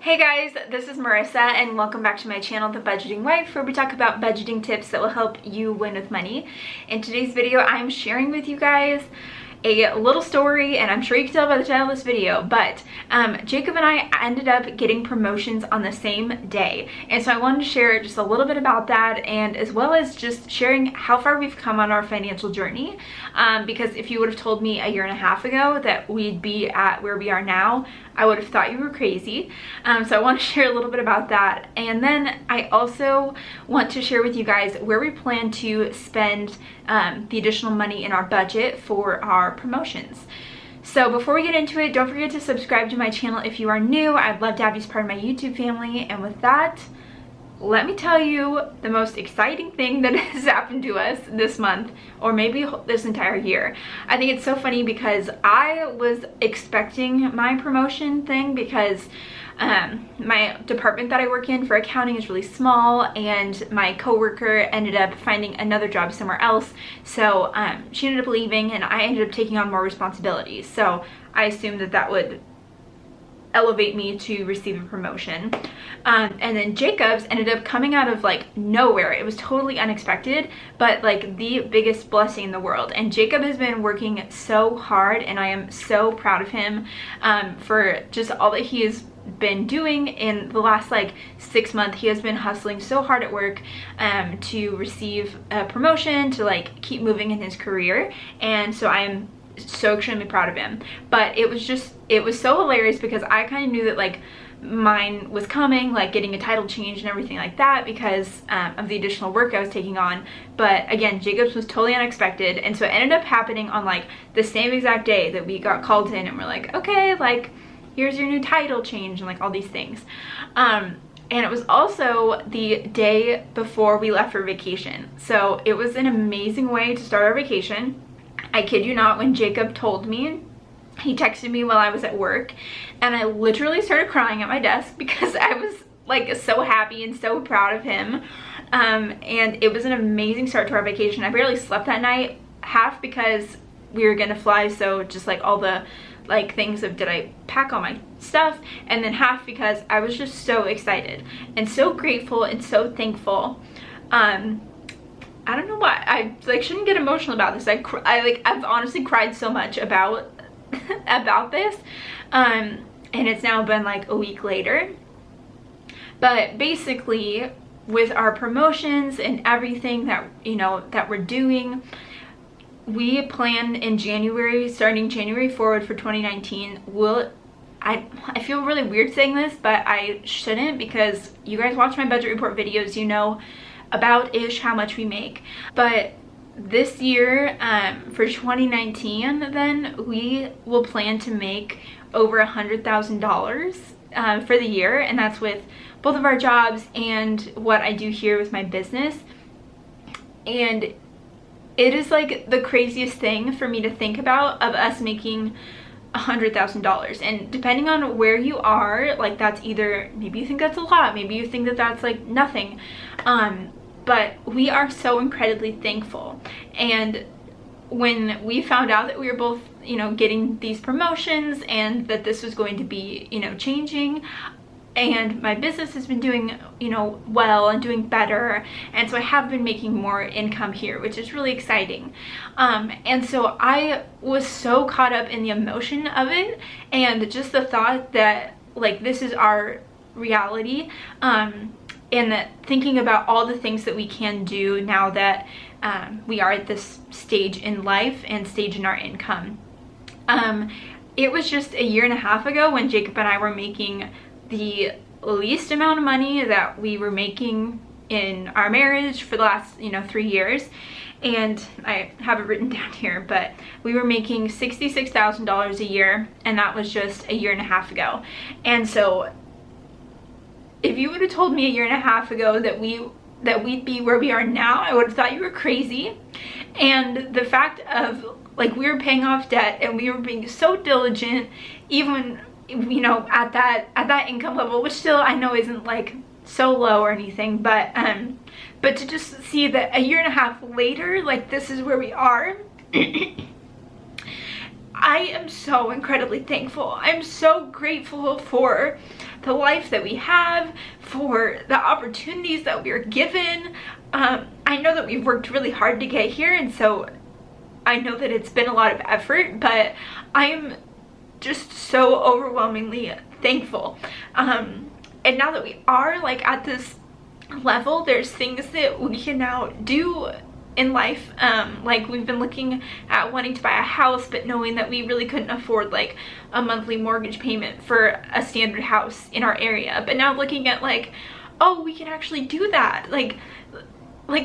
Hey guys, this is Marissa and welcome back to my channel, The Budgeting Wife, where we talk about budgeting tips that will help you win with money. In today's video, I'm sharing with you guys a little story, and I'm sure you can tell by the title of this video, but Jacob and I ended up getting promotions on the same day. And so I wanted to share just a little bit about that, and as well as just sharing how far we've come on our financial journey. Because if you would have told me a year and a half ago that we'd be at where we are now, I would have thought you were crazy. So I want to share a little bit about that. And then I also want to share with you guys where we plan to spend the additional money in our budget for our promotions. So before we get into it, don't forget to subscribe to my channel if you are new. I'd love to have you as part of my YouTube family. And with that, let me tell you the most exciting thing that has happened to us this month, or maybe this entire year. I think it's so funny because I was expecting my promotion thing because my department that I work in for accounting is really small, and my coworker ended up finding another job somewhere else. So she ended up leaving and I ended up taking on more responsibilities. So I assumed that that would elevate me to receive a promotion. And then Jacob's ended up coming out of like nowhere. It was totally unexpected, but like the biggest blessing in the world. And Jacob has been working so hard, and I am so proud of him for just all that he has been doing in the last like 6 months. He has been hustling so hard at work to receive a promotion, to like keep moving in his career. And so I'm so extremely proud of him. But it was so hilarious because I kind of knew that like mine was coming, like getting a title change and everything like that, because of the additional work I was taking on. But again, Jacob's was totally unexpected, and so it ended up happening on like the same exact day that we got called in and we're like, okay, like here's your new title change and like all these things. And it was also the day before we left for vacation, so it was an amazing way to start our vacation. I kid you not, when Jacob told me, he texted me while I was at work, and I literally started crying at my desk because I was like so happy and so proud of him. And it was an amazing start to our vacation. I barely slept that night, half because we were gonna fly, so just like all the like things of did I pack all my stuff, and then half because I was just so excited and so grateful and so thankful. I don't know why I like shouldn't get emotional about this. I've honestly cried so much about about this, and it's now been like a week later. But basically, with our promotions and everything that that we're doing, we plan in January, starting January forward for 2019. I feel really weird saying this, but I shouldn't, because you guys watch my budget report videos, you know about-ish how much we make. But this year, for 2019, then we will plan to make over $100,000 for the year, and that's with both of our jobs and what I do here with my business. And it is like the craziest thing for me to think about, of us making $100,000. And depending on where you are, like that's either, maybe you think that's a lot, maybe you think that that's like nothing, but we are so incredibly thankful. And when we found out that we were both getting these promotions, and that this was going to be changing, and my business has been doing well and doing better, and so I have been making more income here, which is really exciting. And so I was so caught up in the emotion of it, and just the thought that like this is our reality, and that thinking about all the things that we can do now that we are at this stage in life and stage in our income. It was just a year and a half ago when Jacob and I were making the least amount of money that we were making in our marriage for the last 3 years. And I have it written down here, but we were making $66,000 a year, and that was just a year and a half ago. And so if you would have told me a year and a half ago that we'd be where we are now, I would have thought you were crazy. And the fact of like we were paying off debt, and we were being so diligent, even at that income level, which still I know isn't like so low or anything, but to just see that a year and a half later, like this is where we are. I am so incredibly thankful. I'm so grateful for the life that we have, for the opportunities that we are given. I know that we've worked really hard to get here, and so I know that it's been a lot of effort, but I'm just so overwhelmingly thankful. And now that we are like at this level, there's things that we can now do in life. Like we've been looking at wanting to buy a house, but knowing that we really couldn't afford like a monthly mortgage payment for a standard house in our area. But now looking at like, oh, we can actually do that. Like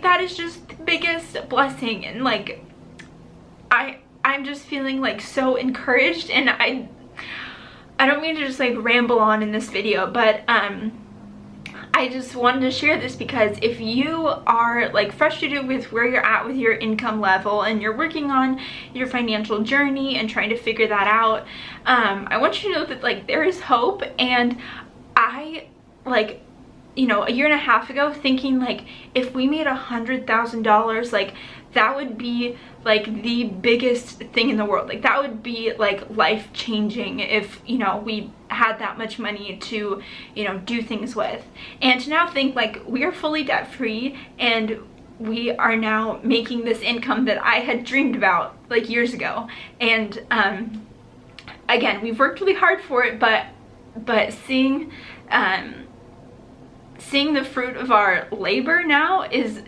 that is just the biggest blessing. And like I'm just feeling like so encouraged. And I don't mean to just like ramble on in this video, but I just wanted to share this because if you are like frustrated with where you're at with your income level and you're working on your financial journey and trying to figure that out, I want you to know that like there is hope. And I, like, you know, a year and a half ago thinking like if we made $100,000, like that would be like the biggest thing in the world. Like that would be like life changing if, you know, we had that much money to, you know, do things with. And to now think like we are fully debt free and we are now making this income that I had dreamed about like years ago. And again, we've worked really hard for it, but seeing the fruit of our labor now is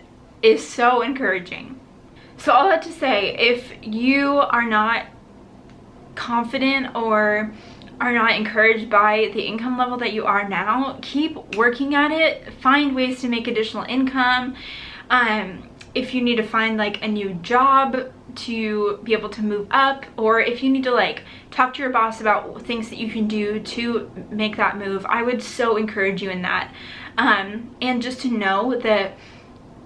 so encouraging. So all that to say, if you are not confident or are not encouraged by the income level that you are now, keep working at it. Find ways to make additional income. If you need to find like a new job to be able to move up, or if you need to like talk to your boss about things that you can do to make that move, I would so encourage you in that. And just to know that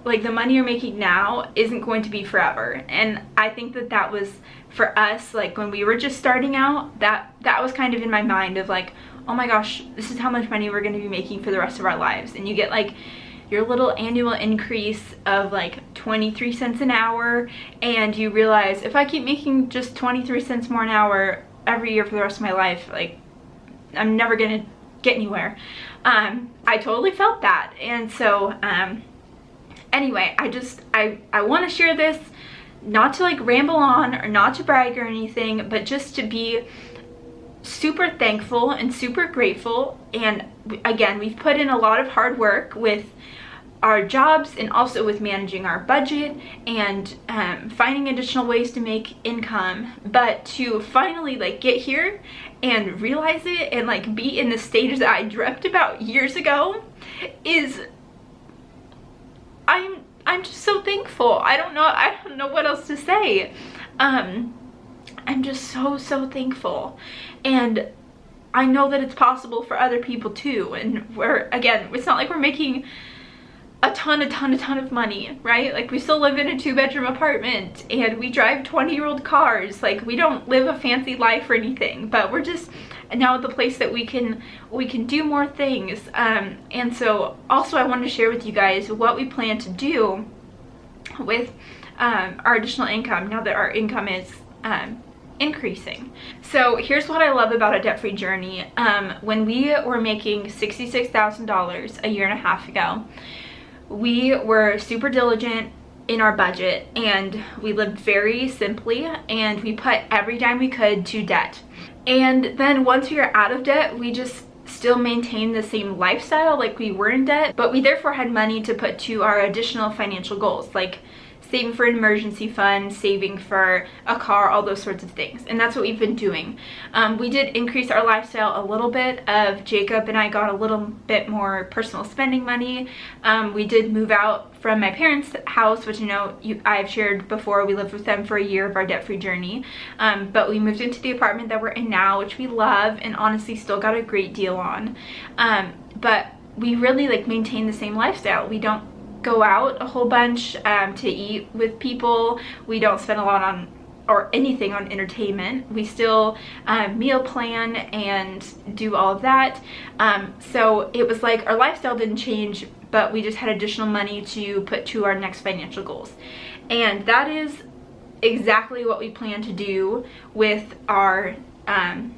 like the money you're making now isn't going to be forever. And I think that that was for us, like when we were just starting out, that was kind of in my mind of like, oh my gosh, this is how much money we're going to be making for the rest of our lives. And you get like your little annual increase of like 23 cents an hour, and you realize if I keep making just 23 cents more an hour every year for the rest of my life, like I'm never gonna get anywhere. I totally felt that. And so anyway, I want to share this, not to like ramble on or not to brag or anything, but just to be super thankful and super grateful. And again, we've put in a lot of hard work with our jobs and also with managing our budget and finding additional ways to make income. But to finally like get here and realize it and like be in the stage that I dreamt about years ago is, I'm just so thankful. I don't know what else to say. I'm just so thankful. And I know that it's possible for other people too. And again, it's not like we're making a ton of money, right? Like we still live in a 2-bedroom apartment and we drive 20-year-old cars. Like we don't live a fancy life or anything, but we're just now at the place that we can do more things. And so also I wanted to share with you guys what we plan to do with our additional income now that our income is increasing. So here's what I love about a debt-free journey. When we were making $66,000 a year and a half ago, we were super diligent in our budget and we lived very simply, and we put every dime we could to debt. And then once we were out of debt, we just still maintained the same lifestyle like we were in debt, but we therefore had money to put to our additional financial goals, like saving for an emergency fund, saving for a car, all those sorts of things. And that's what we've been doing. We did increase our lifestyle a little bit. Jacob and I got a little bit more personal spending money. We did move out from my parents' house, which I've shared before. We lived with them for a year of our debt-free journey. But we moved into the apartment that we're in now, which we love and honestly still got a great deal on. But we really like maintain the same lifestyle. We don't go out a whole bunch to eat with people. We don't spend a lot on or anything on entertainment. We still meal plan and do all of that. So it was like our lifestyle didn't change, but we just had additional money to put to our next financial goals. And that is exactly what we plan to do with our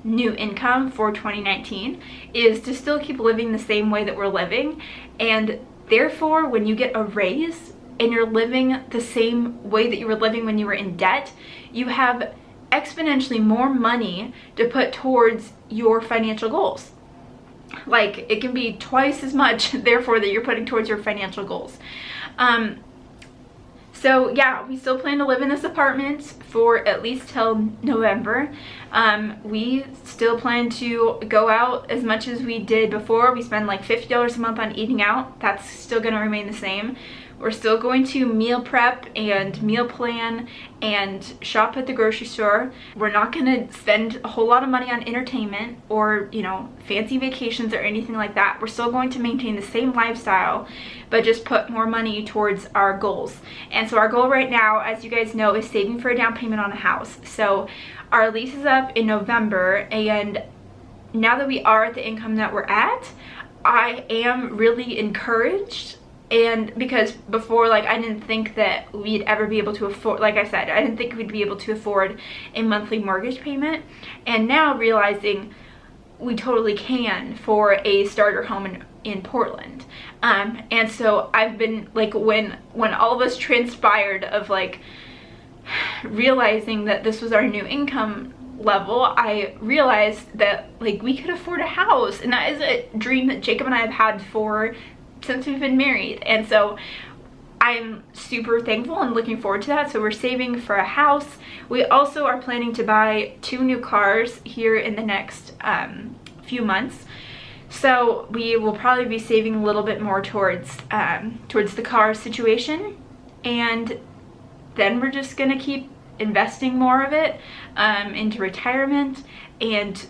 new income for 2019 is to still keep living the same way that we're living, and therefore when you get a raise and you're living the same way that you were living when you were in debt, you have exponentially more money to put towards your financial goals. Like, it can be twice as much therefore that you're putting towards your financial goals. So yeah, we still plan to live in this apartment for at least till November. We still plan to go out as much as we did before. We spend like $50 a month on eating out. That's still going to remain the same. We're still going to meal prep and meal plan and shop at the grocery store. We're not going to spend a whole lot of money on entertainment or, you know, fancy vacations or anything like that. We're still going to maintain the same lifestyle, but just put more money towards our goals. And so our goal right now, as you guys know, is saving for a down payment on a house. So our lease is up in November, and now that we are at the income that we're at, I am really encouraged. And because before, like, I didn't think that we'd ever be able to afford, like I said, I didn't think we'd be able to afford a monthly mortgage payment. And now realizing we totally can for a starter home in Portland. And so I've been, like, when all of us transpired of, like, realizing that this was our new income level, I realized that, like, we could afford a house. And that is a dream that Jacob and I have had since we've been married. And so I'm super thankful and looking forward to that. So we're saving for a house. We also are planning to buy 2 new cars here in the next few months. So we will probably be saving a little bit more towards the car situation. And then we're just gonna keep investing more of it into retirement and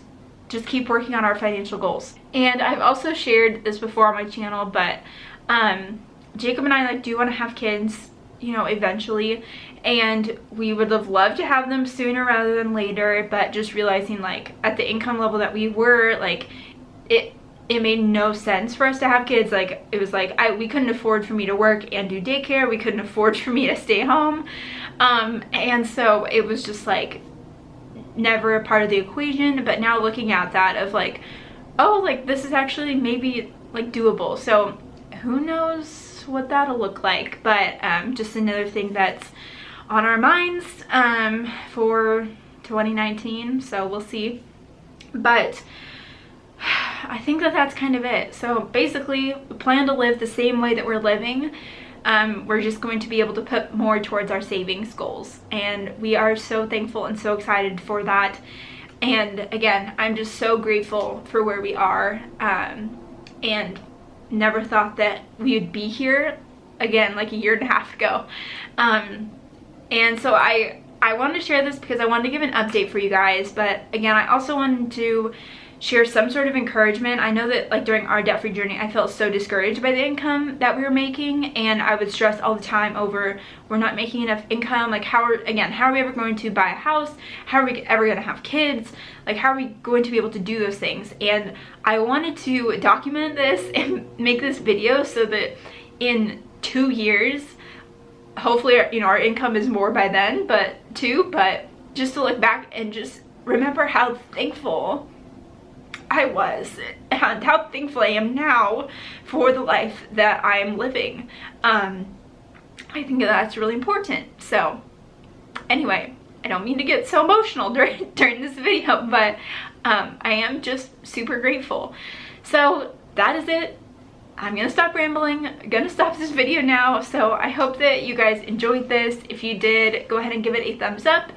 just keep working on our financial goals. And I've also shared this before on my channel, but Jacob and I, like, do want to have kids, you know, eventually, and we would have loved to have them sooner rather than later, but just realizing, like, at the income level that we were, like, it made no sense for us to have kids. Like, it was like we couldn't afford for me to work and do daycare, we couldn't afford for me to stay home, and so it was just like never a part of the equation. But now looking at that of like, oh, like, this is actually maybe like doable. So who knows what that'll look like, but just another thing that's on our minds for 2019, so we'll see. But I think that that's kind of it. So basically, we plan to live the same way that we're living. We're just going to be able to put more towards our savings goals, and we are so thankful and so excited for that. And again, I'm just so grateful for where we are, and never thought that we would be here again like a year and a half ago. And so I wanted to share this because I wanted to give an update for you guys, but again, I also wanted to share some sort of encouragement. I know that, like, during our debt-free journey, I felt so discouraged by the income that we were making, and I would stress all the time over, we're not making enough income. Like, how are we ever going to buy a house? How are we ever going to have kids? Like, how are we going to be able to do those things? And I wanted to document this and make this video so that in 2 years, hopefully, you know, our income is more by then, but just to look back and just remember how thankful I was and how thankful I am now for the life that I am living. I think that's really important. So anyway, I don't mean to get so emotional during this video, but I am just super grateful. So that is it. I'm gonna stop rambling. I'm gonna stop this video now. So I hope that you guys enjoyed this. If you did, go ahead and give it a thumbs up.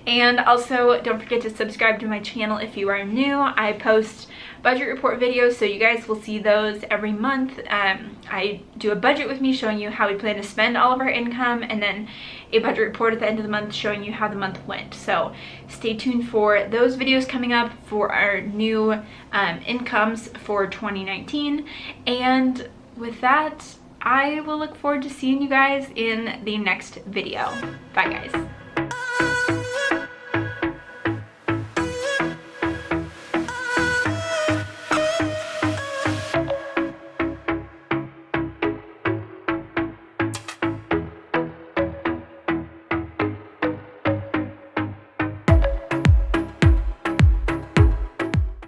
And also, don't forget to subscribe to my channel if you are new. I post budget report videos, so you guys will see those every month. I do a budget with me showing you how we plan to spend all of our income, and then a budget report at the end of the month showing you how the month went. So stay tuned for those videos coming up for our new incomes for 2019. And with that, I will look forward to seeing you guys in the next video. Bye guys.